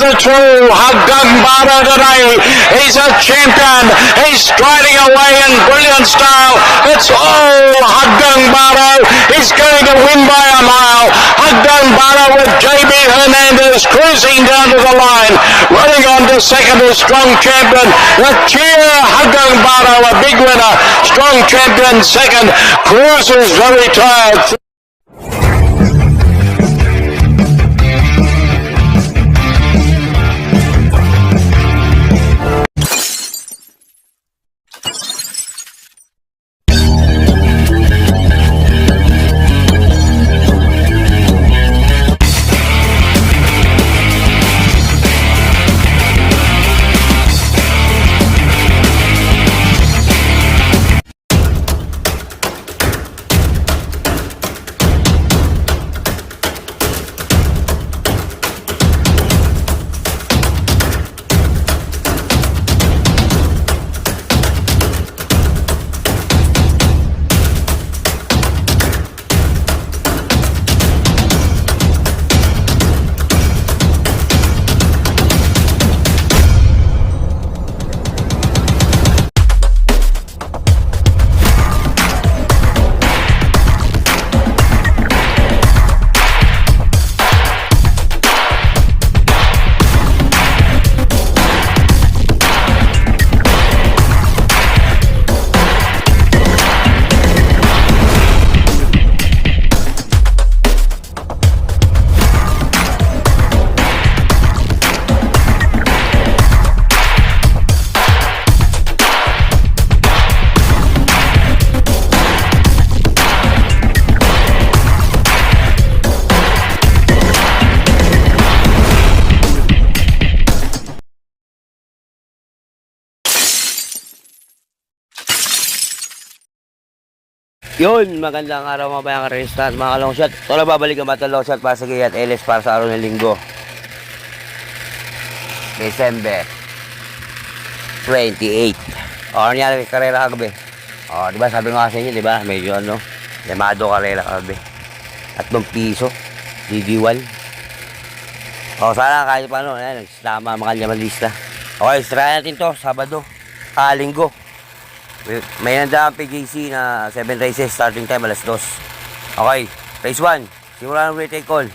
the true Haggang Baro today. He's a champion. He's striding away in brilliant style. It's all Haggang Baro. He's going to win by a mile. Haggang Baro with JB Hernandez cruising down to the line. Running on to second is Strong Champion. The cheer Haggang Baro, a big winner. Strong Champion second. Cruiser's very tired. Yun, magandang araw mga bayang resistance, mga long shot. Ito na babalik ang battle long shot para sa Gayat LS para sa araw ng linggo, December 28. O, ano nangyari karera kagabi? O, diba sabi nga sa inyo, diba? Medyo ano, lemado karera kagabi. 3 piso, DD1. O, sana kahit paano, nagsama mga kanyamalista. Okay, try natin to, Sabado, Linggo. May nandang PJC na 7 races, starting time alas 2. Okay, race 1, simulan ng retake call.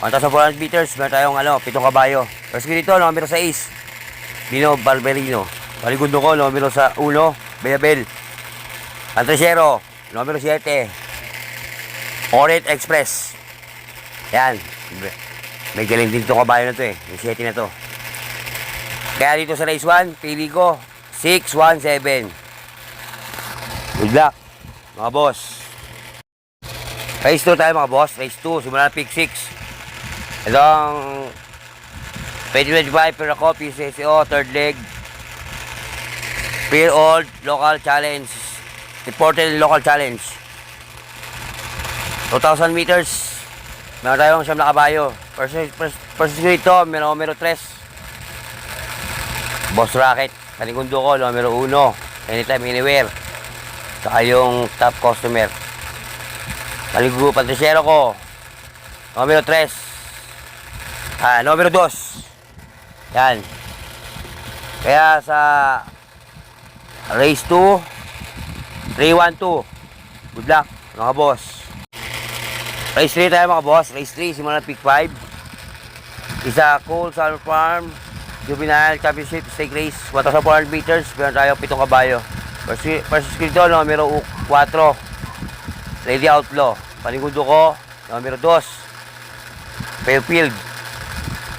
1,400 meters, meron tayong 7 kabayo. First dito, numero 6, Dino Barberino. Paligundo ko, numero 1, Bellabel. Antrechero, numero 7, Orient Express. Yan, may galing din itong kabayo na to yung 7 na to. Kaya dito sa race 1, pili ko 617. Good luck, mga boss. Race 2 tayo mga boss. Race 2, simula na pick 6. Itong 2025 Piraco PCSO, third leg. Peer Old Local Challenge. Reported Local Challenge. 2,000 meters. Meron tayong 9 na kabayo. First dito, numero 3. Boss Rocket. Kanigundo ko, numero 1. Anytime, anywhere. Saka yung top customer. Maligo, Patriciero ko, numero 3. Numero 2. Yan. Kaya sa race 2, 312. Good luck, mga boss. Race 3 tayo mga boss. Race 3, simula na pick 5. Isa, Cool Summer Farm Juvenile Championship Stake Race, 1,400 meters. Meron tayo 7 kabayo. First dito, numero 4, Lady Outlaw. Panigundo ko, numero 2, Fairfield.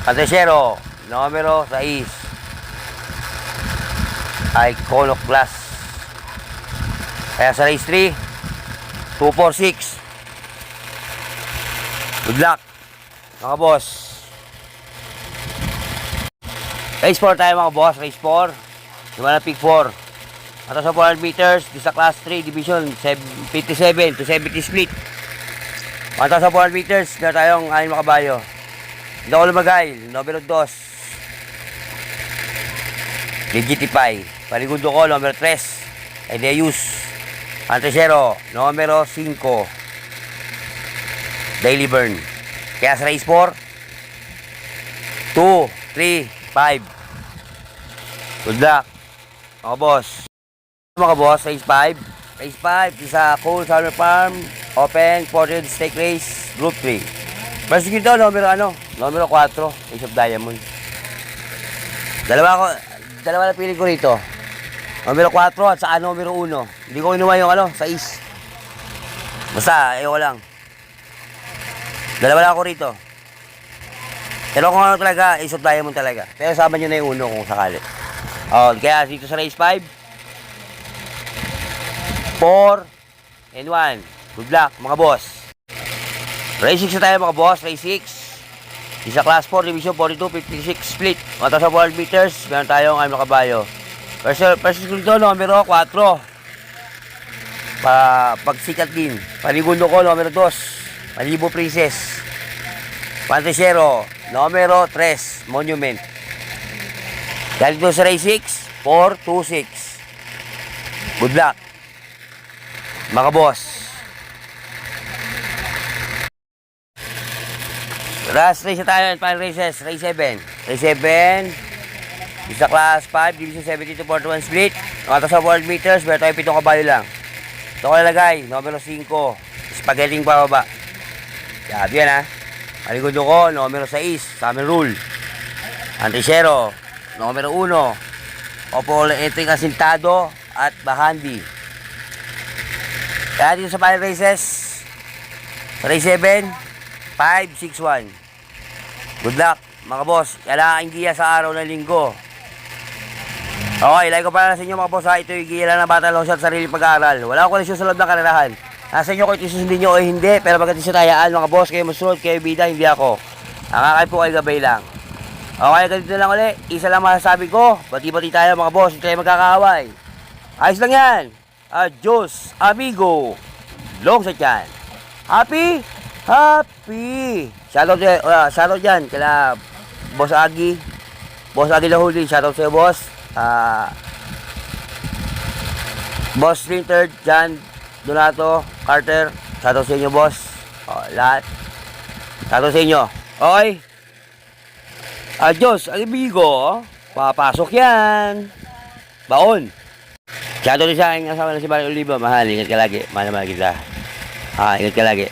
Antrechero, numero 6, Iconoclast. Kaya sa race 3, 246. Good luck, mga boss. Race 4 tayo mga boss. Race 4, simula na pick 4. 1,400 meters, di sa class 3 division 57 to 70 split. 1,400 meters, meron tayong 6 kabayo. Hindi ako lumagay, numero 2, Legitify. Paligundo ko, numero 3, Edeus. Antrechero, numero 5, Daily Burn. Kaya sa race 4, 2, 3, 5. Good luck. Mga boss. Mga boss, race 5. Race 5 is a Cool Summer Farm Open Ported Stake Race Group 3. First dito, numero 4, Ace of Diamond. Dalawa na pili ko rito. Numero 4 at saka numero 1. Hindi ko inuwa yung 6. Basta, ayaw lang. Dalawa lang ako rito. Pero kung ano talaga, Ace of Diamond talaga. Pero sama nyo na yung 1 kung sakali. Kaya dito sa race 5, 4, and 1. Good luck, mga boss. Race 6 na tayo, mga boss. Race 6. Isa class 4, division 42, 56 split. 1,000 world meters. Meron tayong ano kabayo. First dito, numero 4. Pagsikat din. Panigundo ko, numero 2. Malibo Princess. Pantesero, numero 3. Monument. Dahil dito sa race 6, 4, 2, 6. Good luck, mga boss. Last race na tayo, final races. Race 7. Race 7. Isa class 5, division 72, 41 split. 1,000 world meters, meron tayo 7 kabayo lang. Ito ko nalagay, numero 5. Spaghetti pa baba. Sabi yan ha. Maligundo ko, numero 6. Summer rule. Antisero, numero 1. Opo, entering asintado at bahandi. Kaya dito sa final races, race 7, 5, 6, 1. Good luck, mga boss. Kailangan giya sa araw ng linggo. Okay, like ko para sa inyo, mga boss ha. Ito yung giya lang na battle long shot sa sariling pag-aaral. Wala akong koneksyon sa loob ng karerahan. Nasa inyo kung ito susundin nyo o hindi. Pero pagkat tayaan, mga boss, kayo masunod, kayo bida, hindi ako. Ang akay po ay gabay lang. Okay, ganito lang ulit. Isa lang masasabi ko. Bati-bati tayo, mga boss. Hindi tayo magkakaaway. Ayos lang yan. Adios, amigo. Long sa tiyan. Happy? Happy. Shoutout dyan. Kala Boss Agi. Boss Agi Lahuli. Shoutout sa'yo, boss. Boss Linter, Jan, Donato, Carter. Shoutout sa inyo, boss. Lahat. Shoutout sa inyo. Okay. Adios, amigo. Papasok yan. Baon. Shoutout din sa akin kasama na si Mario Oliva. Mahal, ingat ka lagi. Mahal kita. Ingat ka lagi.